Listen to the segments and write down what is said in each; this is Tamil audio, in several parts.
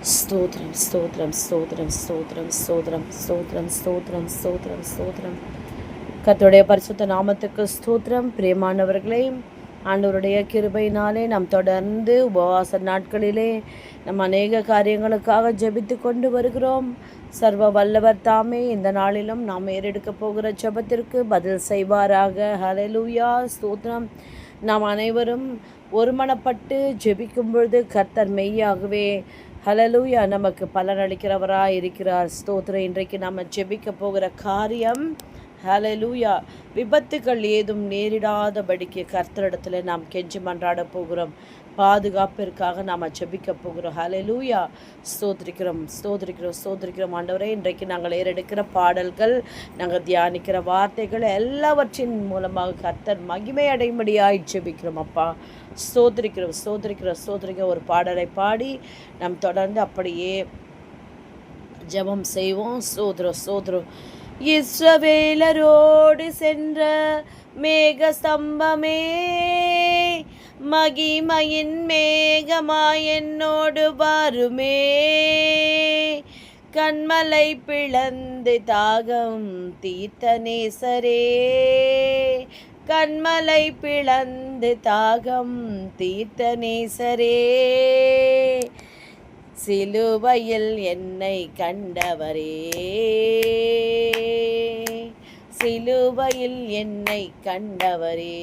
ஸ்தோத்திரம் ஸ்தோத்திரம் ஸ்தோத்திரம் ஸ்தோத்திரம் ஸ்தோத்திரம் ஸ்தோத்திரம் ஸ்தோத்திரம் ஸ்தோத்திரம் ஸ்தோத்திரம். கர்த்தருடைய பரிசுத்த நாமத்துக்கு ஸ்தோத்திரம். பிரியமானவர்களே, ஆண்டவருடைய கிருபையினாலே நாம் தொடர்ந்து உபவாச நாட்களிலே நம் அநேக காரியங்களுக்காக ஜெபித்து கொண்டு வருகிறோம். சர்வ வல்லவர் தாமே இந்த நாளிலும் நாம் ஏறெடுக்க போகிற ஜெபத்திற்கு பதில் செய்வாராக. ஹல்லேலூயா, ஸ்தோத்திரம். நாம் அனைவரும் ஒருமனப்பட்டு ஜெபிக்கும் பொழுது கர்த்தர் மெய்யாகவே ஹல்லேலூயா நமக்கு பலனளிக்கிறவராக இருக்கிறார். ஸ்தோத்திரம். இன்றைக்கு நாம் ஜெபிக்க போகிற காரியம் ஹல்லேலூயா, விபத்துகள் ஏதும் நேரிடாதபடிக்கு கர்த்தரிடத்தில் நாம் கெஞ்சி மன்றாட போகிறோம். பாதுகாப்பிற்காக நாம் ஜெபிக்க போகிறோம். ஹல்லேலூயா, ஸ்தோத்திரிக்கிறோம் ஸ்தோத்திரிக்கிறோம் ஸ்தோத்திரிக்கிறோம். ஆண்டவரே, இன்றைக்கு நாங்கள் ஏறெடுக்கிற பாடல்கள், நாங்கள் தியானிக்கிற வார்த்தைகள் எல்லாவற்றின் மூலமாக கர்த்தர் மகிமை அடையும்படியாய் ஜெபிக்கிறோம். அப்பா, ஸ்தோத்திரிக்கிறோம் ஸ்தோத்திரிக்கிறோம் ஸ்தோத்திரிக்கிறோம். ஒரு பாடலை பாடி நாம் தொடர்ந்து அப்படியே ஜெபம் செய்வோம். ஸ்தோத்திரம் ஸ்தோத்திரம். இஸ்ரவேலரோடு சென்ற மேக ஸ்தம்பமே, மகிமையின் மேகமாய் என்னோடு வாருமே. கண்மலை பிளந்து தாகம் தீர்த்த நேசரே, கண்மலை பிளந்து தாகம் தீர்த்த நேசரே. சிலுவையில் என்னை கண்டவரே, சிலுவையில் என்னை கண்டவரே.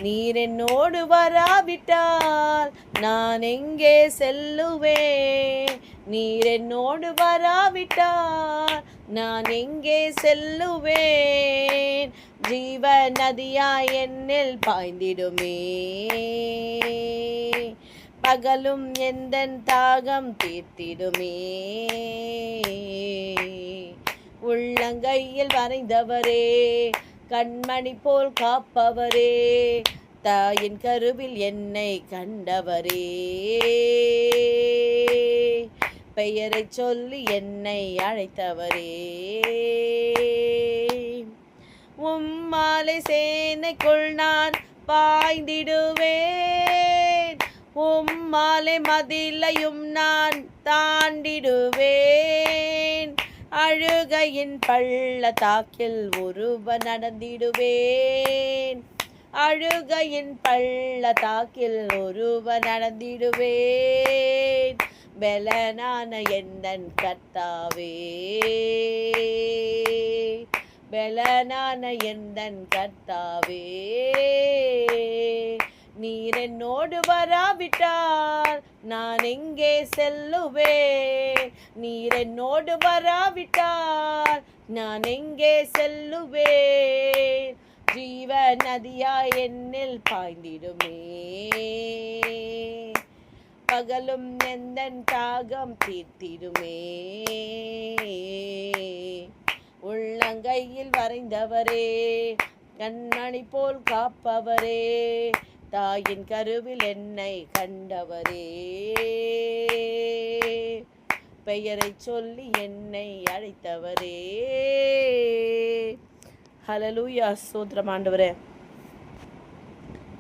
நீர் என்னோடு வராவிட்டால் நான் எங்கே செல்லுவேன்? நீர் என்னோடு வராவிட்டால் நான் எங்கே செல்லுவேன்? ஜீவ நதியாய் என்னில் பாய்ந்திடுமே, பகலும் எந்தன் தாகம் தீர்த்திடுமே. உள்ளங்கையில் வரைந்தவரே, கண்மணி போல் காப்பவரே, தாயின் கருவில் என்னை கண்டவரே. பெயரை சொல்லி என்னை அழைத்தவரே. உம்மாலை சேனைக்குள் நான் பாய்ந்திடுவேன், உம்மாலை மதிலையும் நான் தாண்டிடுவேன். அழுகையின் பள்ளத்தாக்கில் ஒருவ நடந்திடுவேன், அழுகையின் பள்ளத்தாக்கில் ஒருவ நடந்திடுவேன். பெலனான எந்தன் கர்த்தாவே, பெலனான எந்தன் கர்த்தாவே. நீர் என்னோடு வராவிட்டால் நான் எங்கே செல்லுவேன்? நீர் என்னோடு வராவிட்டால் நான் எங்கே செல்லுவேன்? ஜீவ நதியாய் என்னில் பாய்ந்திடுமே, பகலும் எந்தன் தாகம் தீர்த்திடுமே. உள்ளங்கையில் வரைந்தவரே, கண்மணி போல் காப்பவரே, தாயின் கருவில் என்னை கண்டவரே. பெயரை சொல்லி என்னை அழைத்தவரே. ஹல்லேலூயா, ஸ்தோத்திரம். ஆண்டவரே,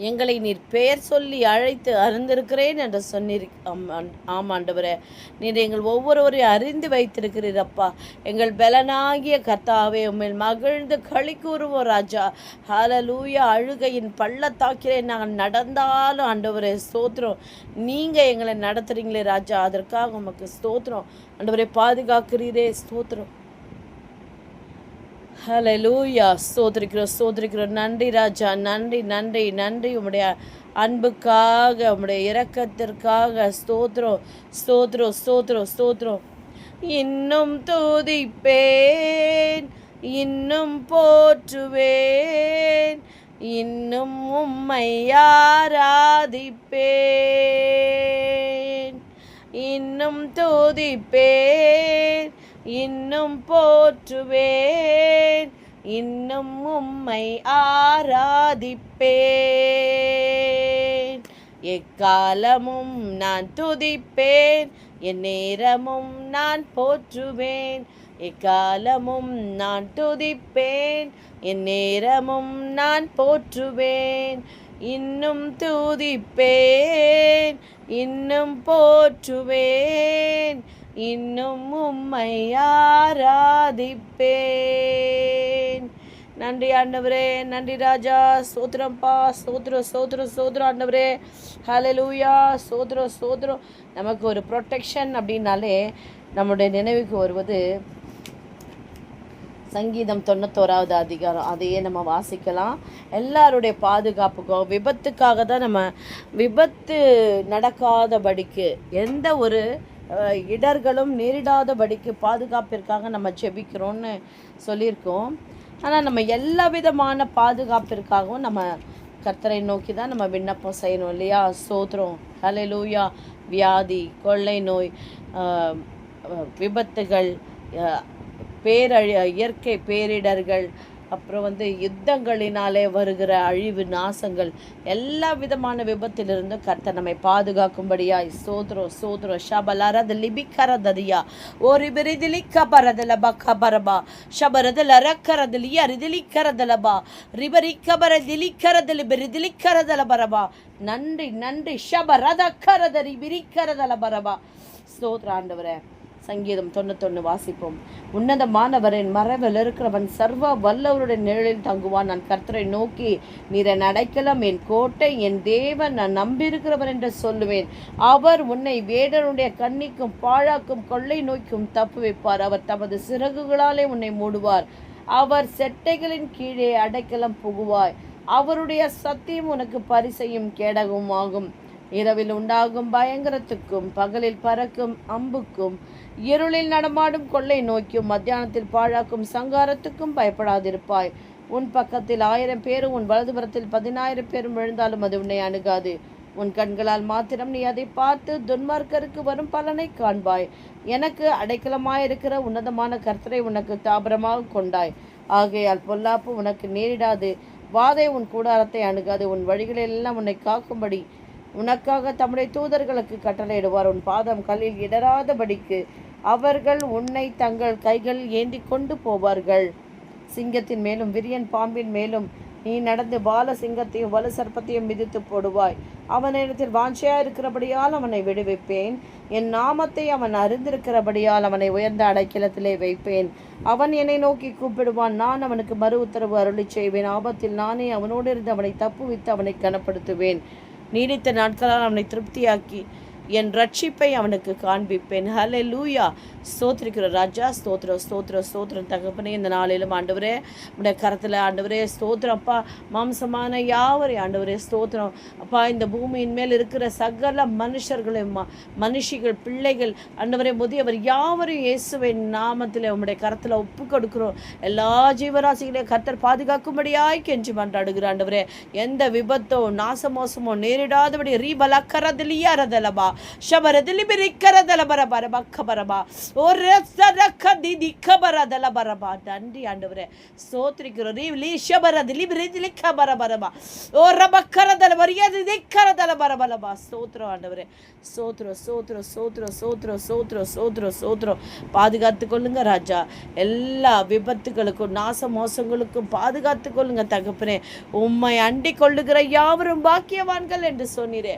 எங்களை நீர் பெயர் சொல்லி அழைத்து அறிந்திருக்கிறேன் என்று சொன்னீர். ஆம் ஆண்டவரே, நீர் எங்கள் ஒவ்வொருவரையும் அறிந்து வைத்திருக்கிறீர். அப்பா, எங்கள் பலனாகிய கர்த்தாவே, உம்மில் மகிழ்ந்து களி கூறுவோம் ராஜா. ஹல்லேலூயா. அழுகையின் பள்ளத்தாக்கிலே நாங்கள் நடந்தாலும் ஆண்டவரே ஸ்தோத்திரம், நீங்கள் எங்களை நடத்துகிறீங்களே ராஜா, அதற்காக உமக்கு ஸ்தோத்திரம். ஆண்டவரே, பாதுகாக்கிறீரே, ஸ்தோத்திரம். ஹல்லேலூயா, ஸ்தோத்திரிக்கிறோம் ஸ்தோத்திரிக்கிறோம். நன்றி ராஜா, நன்றி நன்றி நன்றி. உம்முடைய அன்புக்காக, உம்முடைய இரக்கத்திற்காக ஸ்தோத்திரம் ஸ்தோத்திரம் ஸ்தோத்திரம் ஸ்தோத்திரம். இன்னும் துதிப்பேன், இன்னும் போற்றுவேன், இன்னும் உம்மை ஆராதிப்பேன். இன்னும் துதிப்பேன், இன்னும் போற்றுவேன், இன்னும் உம்மை ஆராதிப்பேன். எக்காலமும் நான் துதிப்பேன், என் நேரமும் நான் போற்றுவேன். எக்காலமும் நான் துதிப்பேன், என் நேரமும் நான் போற்றுவேன். இன்னும் துதிப்பேன், இன்னும் போற்றுவேன், இன்னும் உம்மை ஆராதிப்பேன். நன்றி ஆண்டவரே, நன்றி ராஜா. சோத்திரம்ப்பா, சோத்திரம் சோத்திரம் சோத்திரம் ஆண்டவரே. ஹல்லேலூயா, சோத்திரம் சோத்திரம். நமக்கு ஒரு ப்ரொடெக்ஷன் அப்படின்னாலே நம்முடைய நினைவுக்கு வருவது சங்கீதம் 91வது அதிகாரம். அதையே நம்ம வாசிக்கலாம். எல்லாருடைய பாதுகாப்புக்கும், விபத்துக்காக தான் நம்ம விபத்து நடக்காதபடிக்கு, எந்த ஒரு இடர்களும் நேரிடாதபடிக்கு பாதுகாப்பிற்காக நம்ம ஜெபிக்கிறோன்னு சொல்லியிருக்கோம். ஆனால் நம்ம எல்லா விதமான பாதுகாப்பிற்காகவும் நம்ம கர்த்தரை நோக்கி தான் நம்ம விண்ணப்பம் செய்யணும் இல்லையா? சோத்திரம். ஹல்லேலூயா. வியாதி, கொள்ளை நோய், விபத்துகள், இயற்கை பேரிடர்கள், அப்புறம் யுத்தங்களினாலே வருகிற அழிவு நாசங்கள், எல்லா விதமான விபத்திலிருந்து கர்த்தர் நம்மை பாதுகாக்கும்படியாய் சோத்ரம் சோத்ரம் ஷபலரத லிபிக்கரததியா ஒரு பிரிதிலிக்கபரதல பக்கபரபா ஷபரதல ரக்கரதலி அரிதிலிக்கரதலபா ரிபரிக்கபரதிலிக்கரதலி பிரிதிலிக்கரதல பரபா. நன்றி நன்றி. ஷபரத கரதரி பிரிக்கரதல பரபா. ஸ்தோத்திர ஆண்டவரே. சங்கீதம் 91 வாசிப்போம். உன்னதமானவரின் மறைவில் இருக்கிறவன் சர்வ வல்லவருடைய நிழலில் தங்குவான். நான் கர்த்தரை நோக்கி, நீர் என் அடைக்கலம், என் கோட்டை, என் தேவன், நான் நம்பியிருக்கிறவர் என்று சொல்லுவேன். அவர் உன்னை வேடனுடைய கண்ணிக்கும் பாழாக்கும் கொள்ளை நோய்க்கும் தப்புவிப்பார். அவர் தமது சிறகுகளாலே உன்னை மூடுவார். அவர் செட்டைகளின் கீழே அடைக்கலம் புகுவாய். அவருடைய சத்தியம் உனக்கு பரிசையும் கேடகமும் ஆகும். இரவில் உண்டாகும் பயங்கரத்துக்கும், பகலில் பறக்கும் அம்புக்கும், இருளில் நடமாடும் கொள்ளை நோய்க்கும், மத்தியானத்தில் பாழாக்கும் சங்காரத்துக்கும் பயப்படாதிருப்பாய். உன் பக்கத்தில் 1000 பேரும் உன் வலதுபுறத்தில் 10,000 பேரும் விழுந்தாலும் அது உன்னை அணுகாது. உன் கண்களால் மாத்திரம் நீ அதை பார்த்து துன்மார்க்கருக்கு வரும் பலனை காண்பாய். எனக்கு அடைக்கலமாயிருக்கிற உன்னதமான கர்த்தரை உனக்கு தாபரமாக கொண்டாய். ஆகையால் பொல்லாப்பு உனக்கு நேரிடாது, வாதை உன் கூடாரத்தை அணுகாது. உன் வழிகளெல்லாம் உன்னை காக்கும்படி உனக்காக தம்முடைய தூதர்களுக்கு கட்டளையிடுவார். உன் பாதம் கல்லில் இடராதபடிக்கு அவர்கள் உன்னை தங்கள் கைகள் ஏந்தி கொண்டு போவார்கள். சிங்கத்தின் மேலும் விரியன் பாம்பின் மேலும் நீ நடந்து பால சிங்கத்தையும் வலு சர்ப்பத்தையும் மிதித்து போடுவாய். அவனிடத்தில் வாஞ்சையாக இருக்கிறபடியால் அவனை விடுவிப்பேன். என் நாமத்தை அவன் அறிந்திருக்கிறபடியால் அவனை உயர்ந்த அடைக்கலத்திலே வைப்பேன். அவன் என்னை நோக்கி கூப்பிடுவான், நான் அவனுக்கு மறு உத்தரவு அருளி செய்வேன். ஆபத்தில் நானே அவனோடு இருந்து அவனை தப்புவித்து அவனை கனப்படுத்துவேன். நீடித்த நாட்களால் அவனை திருப்தியாக்கி என் ரட்சிப்பை அவனுக்கு காண்பிப்பேன். ஹல்லேலூயா. ஸ்தோத்திரிக்கிற ராஜா. ஸ்தோத்திரம் ஸ்தோத்திரம் ஸ்தோத்திரம் தகப்பனே. இந்த நாளிலும் ஆண்டவரே உடைய கரத்தில் ஆண்டவரே ஸ்தோத்திரம் அப்பா. மாம்சமான யாவரை ஆண்டவரே ஸ்தோத்திரம் அப்பா. இந்த பூமியின் மேல் இருக்கிற சகல மனுஷர்களையும் மனுஷிகள் பிள்ளைகள் ஆண்டவரே முதியவர் யாவரையும் இயேசுவின் நாமத்தில் உம்முடைய கரத்தில் ஒப்பு கொடுக்கிறோம். எல்லா ஜீவராசிகளையும் கர்த்தர் பாதுகாக்கும்படியாய் கெஞ்சி மன்றாடுகிற ஆண்டவரே. எந்த விபத்தோ நாசமோசமோ நேரிடாதபடி ரீபலக்கரதிலியரதலபா ஷபரதிலி பிரிக்கரதல பரபர பக்கபரபா ஒரு சரக்கதிதி கபரதல பரபா. நன்றி ஆண்டவரே ஸ்தோத்திரிக்கிறோம். ரீலி ஷபரதிலி பிரிதிலி கபரபரபா ஓ ரபக்கரதல வரியதி கரதல பரபலபா. ஸ்தோத்திரம் ஆண்டவரே. ஸ்தோத்திரம் ஸ்தோத்திரம் ஸ்தோத்திரம் ஸ்தோத்திரம் ஸ்தோத்திரம் ஸ்தோத்திரம் ஸ்தோத்திரம். பாதுகாத்து கொள்ளுங்க ராஜா. எல்லா விபத்துகளுக்கும் நாச மோசங்களுக்கும் பாதுகாத்து கொள்ளுங்க தகப்பனே. உம்மை அண்டி கொள்ளுகிற யாவரும் பாக்கியவான்கள் என்று சொன்னீரே.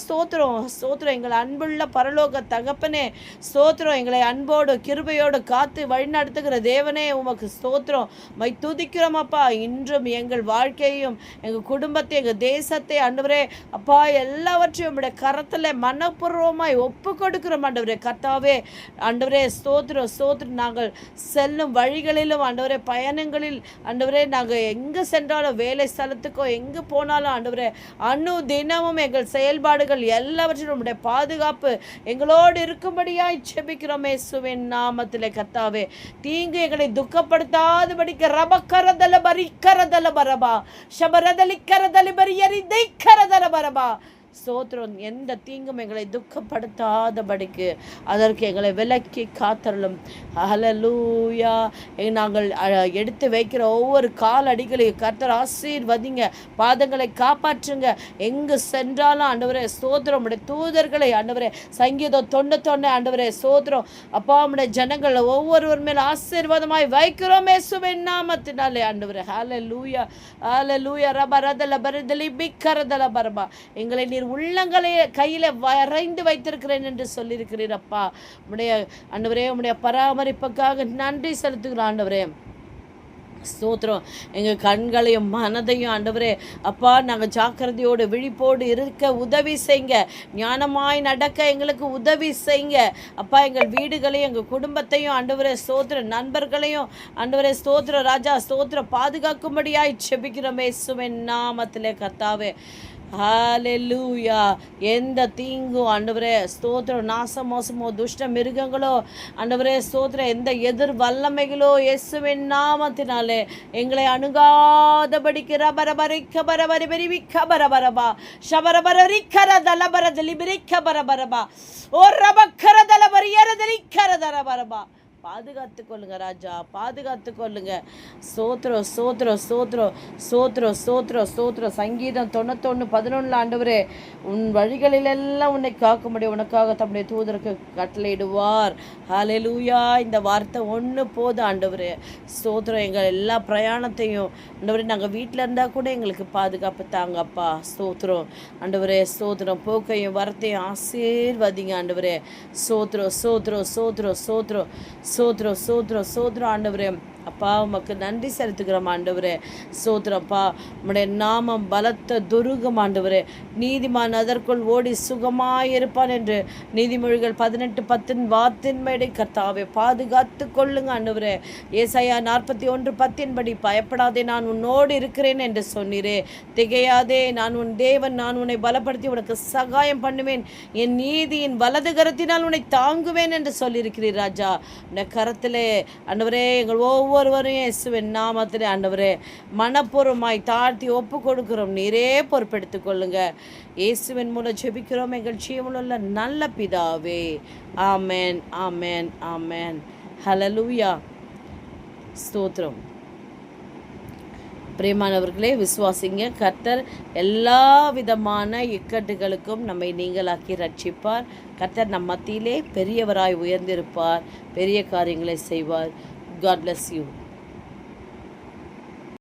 ஸ்தோத்திரம் ஸ்தோத்திரம். எங்கள் அன்புள்ள பரலோக தகப்பனே ஸ்தோத்திரம். எங்களை அன்போடு கிருபையோடு காத்து வழிநடத்துகிற தேவனே உமக்கு ஸ்தோத்திரம். மை துதிக்கிறோம் அப்பா. இன்றும் எங்கள் வாழ்க்கையும் எங்கள் குடும்பத்தை எங்கள் தேசத்தை ஆண்டவரே அப்பா எல்லாவற்றையும் உம்முடைய கரத்தில் மனப்பூர்வமாய் ஒப்பு கொடுக்கிறோம் ஆண்டவரே. கர்த்தாவே ஆண்டவரே ஸ்தோத்திரம் ஸ்தோத்திரம். நாங்கள் செல்லும் வழிகளிலும் ஆண்டவரே பயணங்களில் ஆண்டவரே நாங்கள் எங்கே சென்றாலும் வேலை ஸ்தலத்துக்கோ எங்கே போனாலும் ஆண்டவரே தினமும் எங்கள் செயல்பாடுகள் எல்லாவற்றிலும் உம்முடைய பாதுகாப்பு எங்களோடு இருக்கும்படியாய் ஜெபிக்கிறோம் இயேசுவின் நாமத்திலே கர்த்தாவே. தீங்கு எங்களை துக்கப்படுத்தாதபடிக்கு ரபக்கரதல பரிக்கரதல பரபா ஷபரதலி கரதலி பரியரி தைக்கரதல பரபா. ஸ்தோத்திரம். எந்த தீங்கும் எங்களை துக்கப்படுத்தாதபடிக்கு அதற்கு எங்களை விலக்கி காத்தருளும். ஹல்லேலூயா. நாங்கள் எடுத்து வைக்கிற ஒவ்வொரு கால் அடிகளையும் கர்த்தர் ஆசீர்வதிங்க, பாதங்களை காப்பாற்றுங்க. எங்கு சென்றாலும் ஆண்டவரே ஸ்தோத்திரம், உடைய தூதர்களை ஆண்டவரே சங்கீதம் 91 ஆண்டவரே ஸ்தோத்திரம் அப்பா, உடைய ஜனங்கள் ஒவ்வொருவர் மேல் ஆசீர்வாதமாய் வைக்கிறோம் இயேசுவின் நாமத்தினாலே ஆண்டவரே. ஹல்லேலூயா ஹல்லேலூயா. ரபரதல பரதலி பிக்கரதல பரபா. எங்களை நீர் உள்ளங்களை கையில் வரைந்து வைத்திருக்கிறேன் என்று சொல்லியிருக்கிறீர் அப்பா. உடைய ஆண்டவரே உடைய பராமரிப்புக்காக நன்றி செலுத்துகிறோம் ஆண்டவரே. ஸ்தோத்திரம். எங்கள் கண்களையும் மனதையும் ஆண்டவரே அப்பா நாங்கள் ஜாக்கிரதையோடு விழிப்போடு இருக்க உதவி செய்யுங்க. ஞானமாய் நடக்க எங்களுக்கு உதவி செய்யுங்க அப்பா. எங்கள் வீடுகளையும் எங்கள் குடும்பத்தையும் ஆண்டவரே ஸ்தோத்திரம், நண்பர்களையும் ஆண்டவரே ஸ்தோத்திரம் ராஜா ஸ்தோத்திரம் பாதுகாக்கும்படியாய் செபிக்கிறோம் இயேசுவின் நாமத்திலே கர்த்தாவே. ஹல்லேலூயா. எந்த தீங்கும் ஆண்டவரே ஸ்தோத்திரம், நாச மோசமோ துஷ்ட மிருகங்களோ ஆண்டவரே ஸ்தோத்திரம், எந்த எதிர் வல்லமைகளோ இயேசுவின் நாமத்தினாலே எங்களை அணுகாதபடிக்கு ரபரபரிக்க பரபரி பெரிவிக்க பரபரபா ஷபரபரிக்கர தலபர தலிபிரிக்க பரபரபா ஓ ரபக்கர தலபரியரதரிக்கர தரபரபா. பாதுகாத்து கொள்ளுங்க ராஜா, பாதுகாத்து கொள்ளுங்க. ஸ்தோத்திரம் ஸ்தோத்திரம் ஸ்தோத்திரம் ஸ்தோத்திரம் ஸ்தோத்திரம் ஸ்தோத்திரம். சங்கீதம் 91:11 ஆண்டவரே உன் வழிகளிலெல்லாம் உன்னை காக்க முடியும், உனக்காக தம்முடைய தூதருக்கு கட்டளையிடுவார். ஹல்லேலூயா. இந்த வார்த்தை ஒன்று போதும் ஆண்டவரே ஸ்தோத்திரம். எங்கள் எல்லா பிரயாணத்தையும் ஆண்டவரே நாங்கள் வீட்டில் இருந்தால் கூட எங்களுக்கு பாதுகாப்பு தாங்கப்பா. ஸ்தோத்திரம் ஆண்டவரே ஸ்தோத்திரம். போக்கையும் வரத்தையும் ஆசீர்வதிங்க ஆண்டவரே. ஸ்தோத்திரம் ஸ்தோத்திரம் ஸ்தோத்திரம் ஸ்தோத்திரம் ஸ்தோத்திரம் ஸ்தோத்திரம் ஸ்தோத்திரம் ஆண்டவரே. அப்பா உமக்கு நன்றி செலுத்துகிறோம் ஆண்டவரே ஸ்தோத்திரப்பா. உம்முடைய நாமம் பலத்த துருகம் ஆண்டவரே. நீதிமான் அதற்குள் ஓடி சுகமாயிருப்பான் என்று நீதிமொழிகள் 18:10 வார்த்தையின்படி கர்த்தாவே பாதுகாத்து கொள்ளுங்க ஆண்டவரே. ஏசாயா 41:10 படி பயப்படாதே நான் உன்னோடு இருக்கிறேன் என்று சொன்னீரே. திகையாதே நான் உன் தேவன், நான் உன்னை பலப்படுத்தி உனக்கு சகாயம் பண்ணுவேன், என் நீதியின் வலது கரத்தினால் உன்னை தாங்குவேன் என்று சொல்லியிருக்கிறீர் ராஜா. உன்னை கரத்திலே ஆண்டவரே எங்கள் ஒவ்வொருவரையும் இயேசுவின் நாமத்திலே ஆண்டவரே மனப்பூர்வமாய் தாழ்த்தி ஒப்பு கொடுக்கிறோம். நீரே பொறுப்பெடுத்துக் கொள்ளுங்க. இயேசுவின் மூலம் ஜெபிக்கிறோம் எங்கள் ஜீவனுள்ள நல்ல பிதாவே. ஆமென் ஆமென் ஆமென். ஹல்லேலூயா. ஸ்தோத்திரம். பிரியமானவர்களே விசுவாசிங்க, கர்த்தர் எல்லா விதமான இக்கட்டுகளுக்கும் நம்மை நீங்களாக்கி ரட்சிப்பார். கர்த்தர் நம் மத்தியிலே பெரியவராய் உயர்ந்திருப்பார், பெரிய காரியங்களை செய்வார். God bless you.